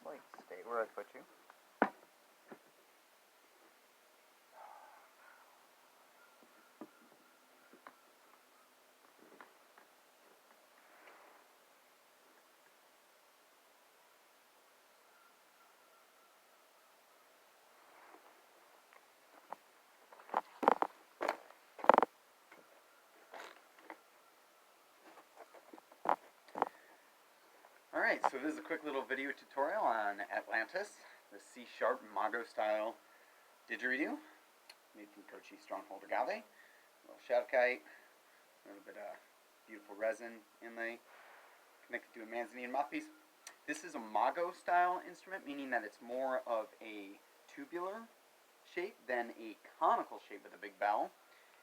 like, stay where I put you. Alright, so this is a quick little video tutorial on Atlantis, the C# Mago style didgeridoo, made from Kochi Stronghold agave, a little shadowkite, a little bit of beautiful resin inlay, connected to a manzanine mouthpiece. This is a Mago style instrument, meaning that it's more of a tubular shape than a conical shape with a big bell,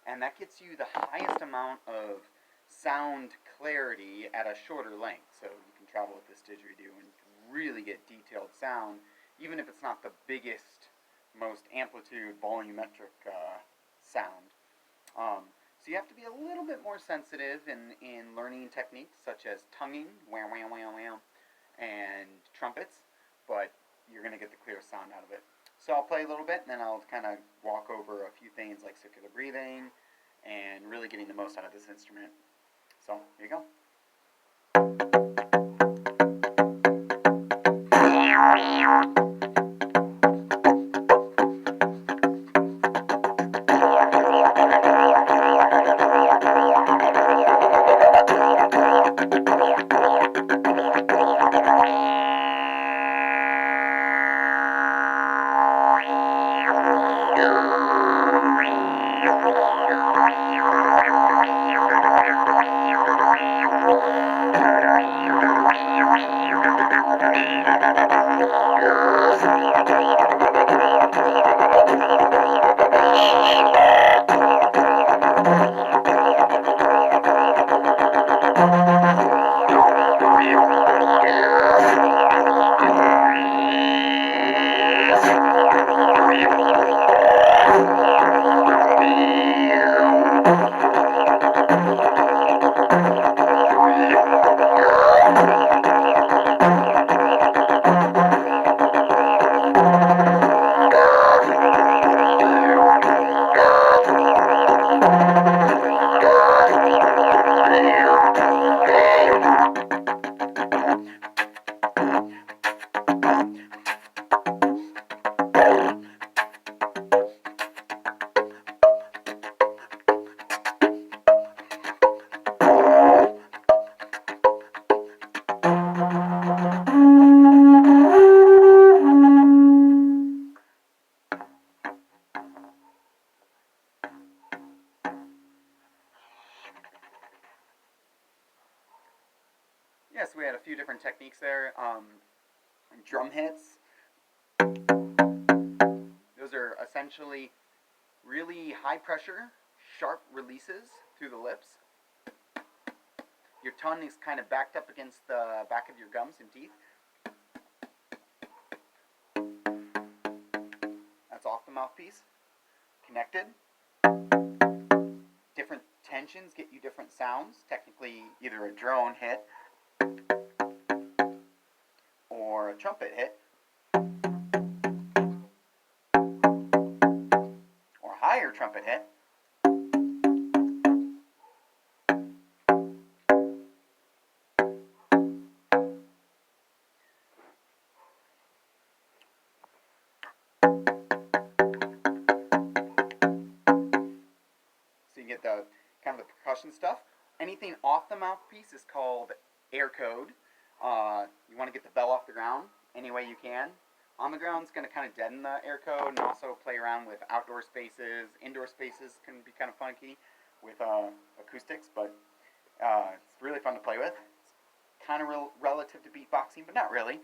and that gets you the highest amount of sound clarity at a shorter length. So you can travel with this didgeridoo and really get detailed sound, even if it's not the biggest, most amplitude, volumetric sound. So you have to be a little bit more sensitive in learning techniques such as tonguing, wham, wham, wham, wham, and trumpets, but you're going to get the clear sound out of it. So I'll play a little bit, and then I'll kind of walk over a few things like circular breathing and really getting the most out of this instrument. So, here you go. Yes, we had a few different techniques there. Drum hits. Those are essentially really high pressure, sharp releases through the lips. Your tongue is kind of backed up against the back of your gums and teeth. That's off the mouthpiece. Connected. Different tensions get you different sounds. Technically, either a drone hit or a trumpet hit, or a higher trumpet hit. So you get the kind of the percussion stuff. Anything off the mouthpiece is called air code. You want to get the bell off the ground any way you can. On the ground is going to kind of deaden the air code, and also play around with outdoor spaces. Indoor spaces can be kind of funky with acoustics, but it's really fun to play with. It's kind of relative to beatboxing, but not really.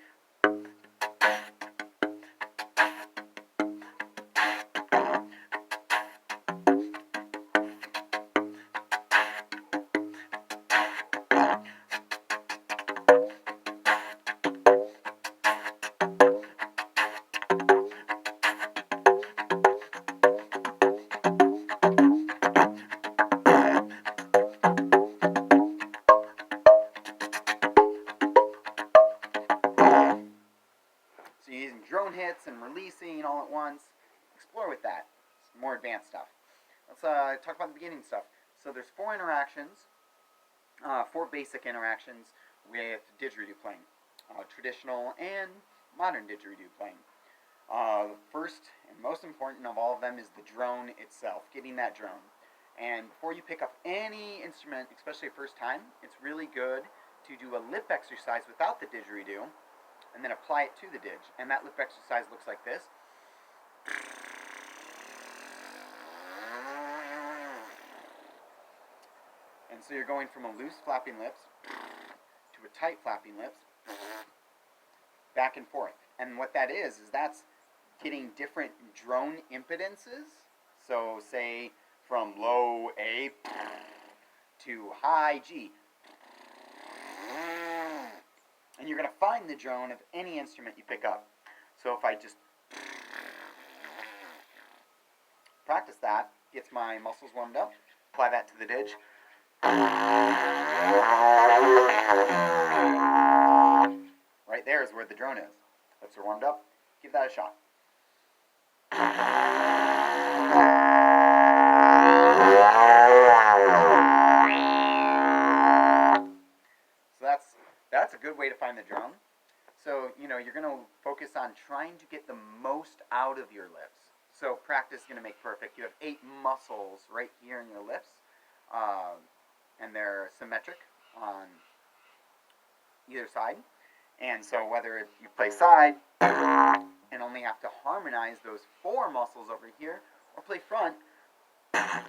drone hits and releasing all at once. Explore with that. It's more advanced stuff. Let's talk about the beginning stuff. So there's 4 interactions, 4 basic interactions with didgeridoo playing. Traditional and modern didgeridoo playing. First and most important of all of them is the drone itself, getting that drone. And before you pick up any instrument, especially first time, it's really good to do a lip exercise without the didgeridoo and then apply it to the didge. And that lip exercise looks like this. And so you're going from a loose flapping lips to a tight flapping lips, back and forth. And what that is that's getting different drone impedances. So say from low A to high G. And you're going to find the drone of any instrument you pick up. So if I just practice that, gets my muscles warmed up, apply that to the didge. Right there is where the drone is. Lips are warmed up. Give that a shot. So that's a good way to find the drone. So, you're going to focus on trying to get the most out of your lips. So practice is going to make perfect. You have 8 muscles right here in your lips. And they're symmetric on either side. And so whether you play side and only have to harmonize those 4 muscles over here, or play front and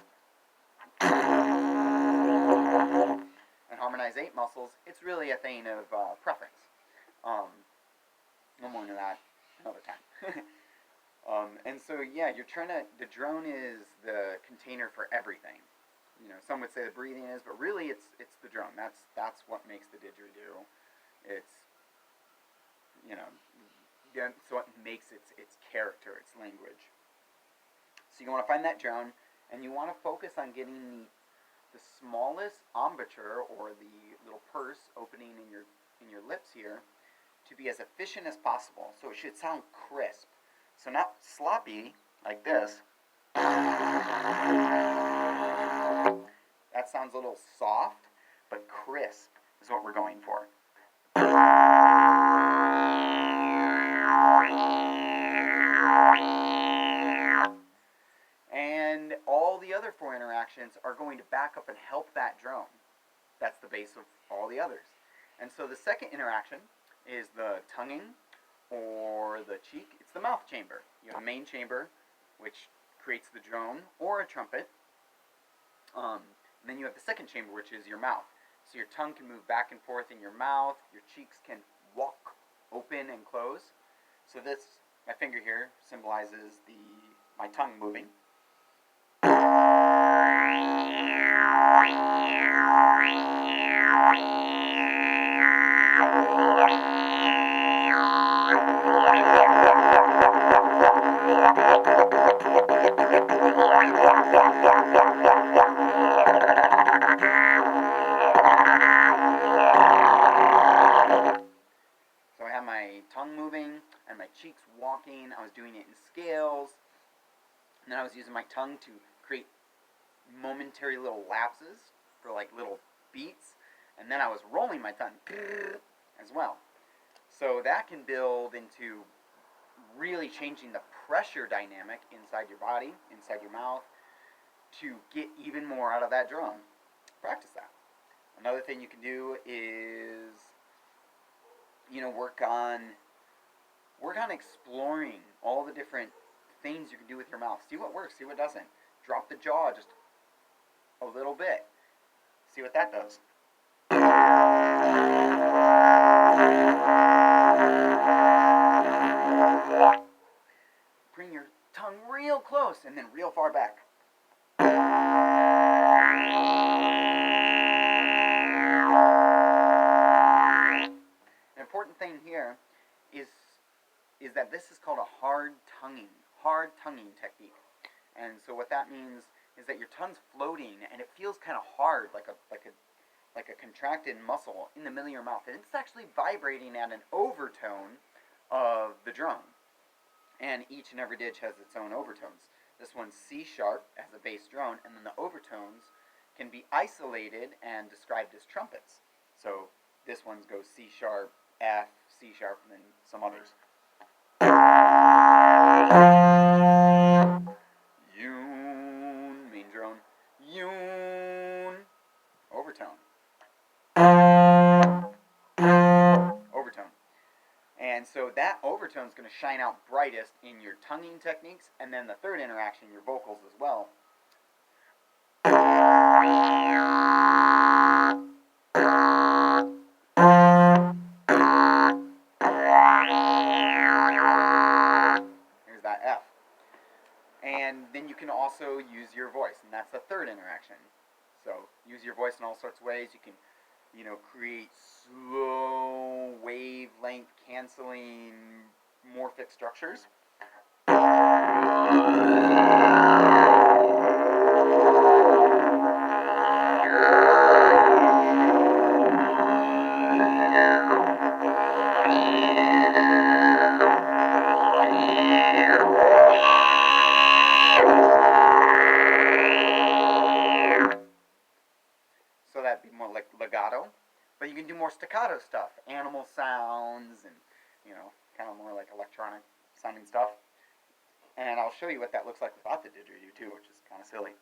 harmonize 8 muscles, it's really a thing of preference. No more into that another time. And so the drone is the container for everything. Some would say the breathing is, but really it's the drone. That's what makes the didgeridoo. That's what makes its character, its language. So you want to find that drone, and you want to focus on getting the smallest embouchure, or the little purse opening in your lips here, to be as efficient as possible. So it should sound crisp. So not sloppy like this. That sounds a little soft, but crisp is what we're going for. And all the other 4 interactions are going to back up and help that drone. That's the base of all the others. And so the second interaction is the tonguing or the cheek. It's the mouth chamber. You have a main chamber, which creates the drone or a trumpet. And then you have the second chamber, which is your mouth. So your tongue can move back and forth in your mouth. Your cheeks can walk, open and close. So my finger here symbolizes my tongue moving. So I have my tongue moving and my cheeks walking. I was doing it in scales. And then I was using my tongue to create momentary little lapses for like little beats. And then I was rolling my tongue as well. So that can build into really changing the pressure dynamic inside your body, inside your mouth, to get even more out of that drum. Practice that. Another thing you can do is, work on exploring all the different things you can do with your mouth. See what works, see what doesn't. Drop the jaw just a little bit. See what that does. Bring your tongue real close and then real far back. An important thing here is that this is called a hard tonguing technique. And so what that means is that your tongue's floating and it feels kind of hard, like a contracted muscle in the middle of your mouth. And it's actually vibrating at an overtone of the drum. and each and every Didge has its own overtones. This one's C sharp as a bass drone, and then the overtones can be isolated and described as trumpets. So this one goes C sharp, F, C sharp, and then some others. Yoon, main drone. Yoon, overtone. Overtone. And so that overtone is going to shine out brightest in your tonguing techniques, and then the third interaction, your vocals as well. Here's that F. And then you can also use your voice, and that's the third interaction. So use your voice in all sorts of ways. You can, create slow wavelength canceling morphic structures. So that'd be more like legato. But you can do more staccato stuff, animal sounds, and, kind of more like electronic sounding stuff. And I'll show you what that looks like without the didgeridoo too, which is kind of silly.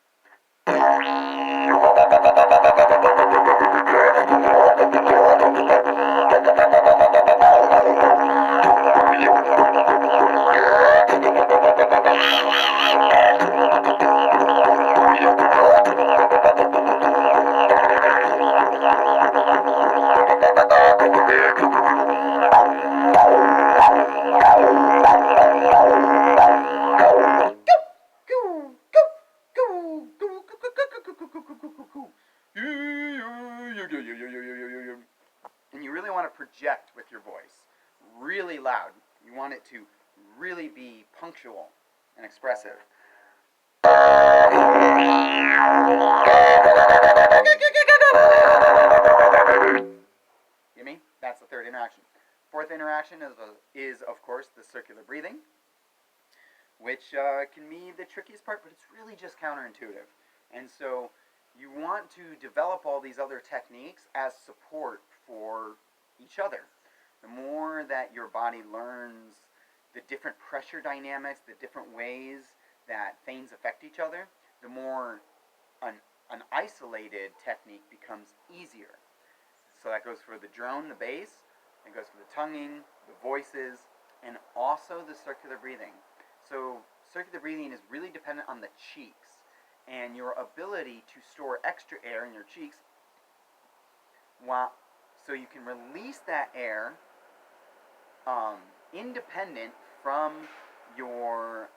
And you really want to project with your voice really loud. You want it to really be punctual and expressive. You mean? That's the third interaction. Fourth interaction is of course the circular breathing, which can be the trickiest part, but it's really just counterintuitive. And so you want to develop all these other techniques as support for each other. The more that your body learns the different pressure dynamics, the different ways that things affect each other, the more an isolated technique becomes easier. So that goes for the drone, the bass, it goes for the tonguing, the voices, and also the circular breathing. So circular breathing is really dependent on the cheeks and your ability to store extra air in your cheeks, so you can release that air independent from your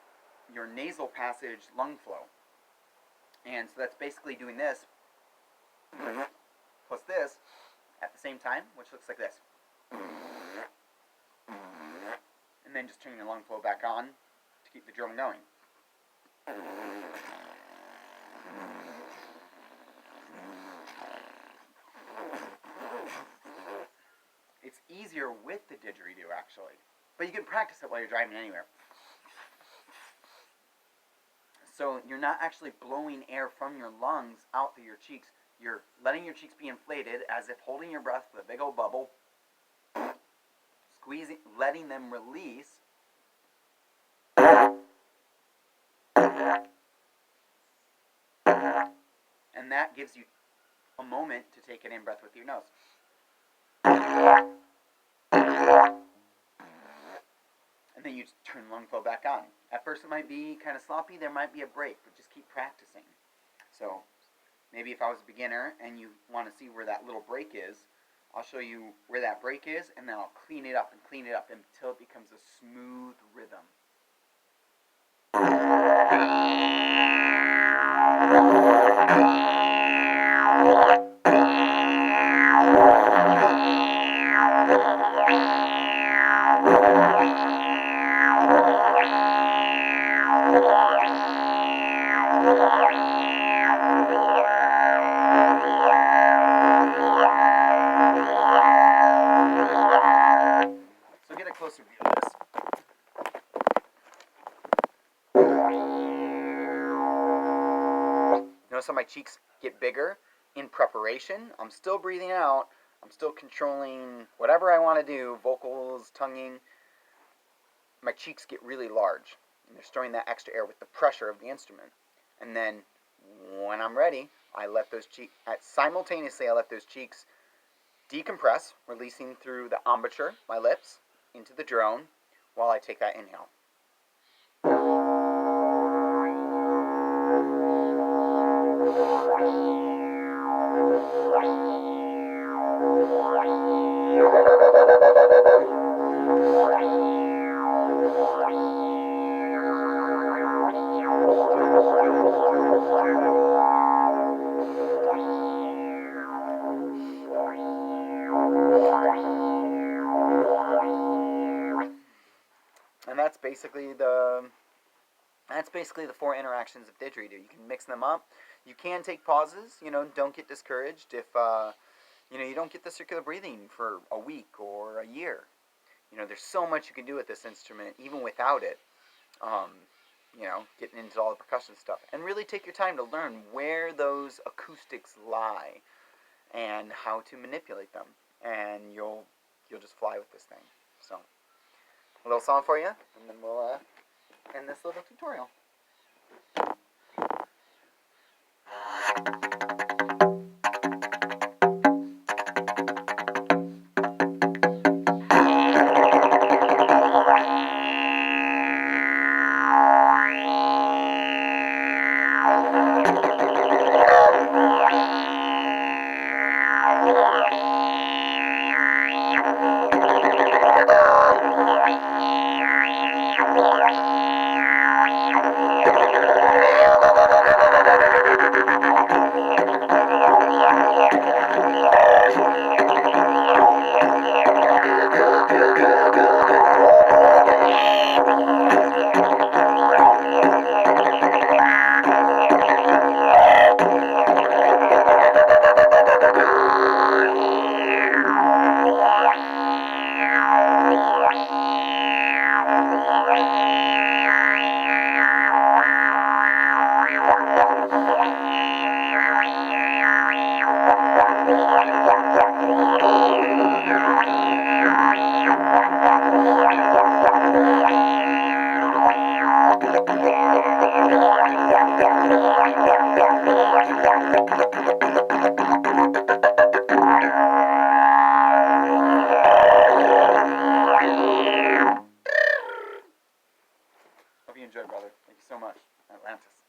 nasal passage lung flow. And so that's basically doing this plus this at the same time, which looks like this. And then just turning the lung flow back on to keep the drum going. It's easier with the didgeridoo, actually. But you can practice it while you're driving anywhere. So you're not actually blowing air from your lungs out through your cheeks. You're letting your cheeks be inflated as if holding your breath with a big old bubble, squeezing, letting them release, and that gives you a moment to take an in-breath with your nose. And then you just turn lung flow back on. At first it might be kind of sloppy, there might be a break, but just keep practicing. So maybe if I was a beginner and you want to see where that little break is, I'll show you where that break is, and then I'll clean it up until it becomes a smooth rhythm. So get a closer view of this. Notice how my cheeks get bigger in preparation. I'm still breathing out. I'm still controlling whatever I want to do, vocals, tonguing. My cheeks get really large, and they're storing that extra air with the pressure of the instrument. And then when I'm ready, I let those cheeks, simultaneously I let those cheeks decompress, releasing through the embouchure, my lips, into the drone, while I take that inhale. And that's basically the 4 interactions of didgeridoo. You can mix them up. You can take pauses. Don't get discouraged if you don't get the circular breathing for a week or a year. There's so much you can do with this instrument, even without it. Getting into all the percussion stuff, and really take your time to learn where those acoustics lie and how to manipulate them, and you'll just fly with this thing. So, a little song for you, and then we'll end this little tutorial. Hope you enjoyed, brother. Thank you so much. Atlantis.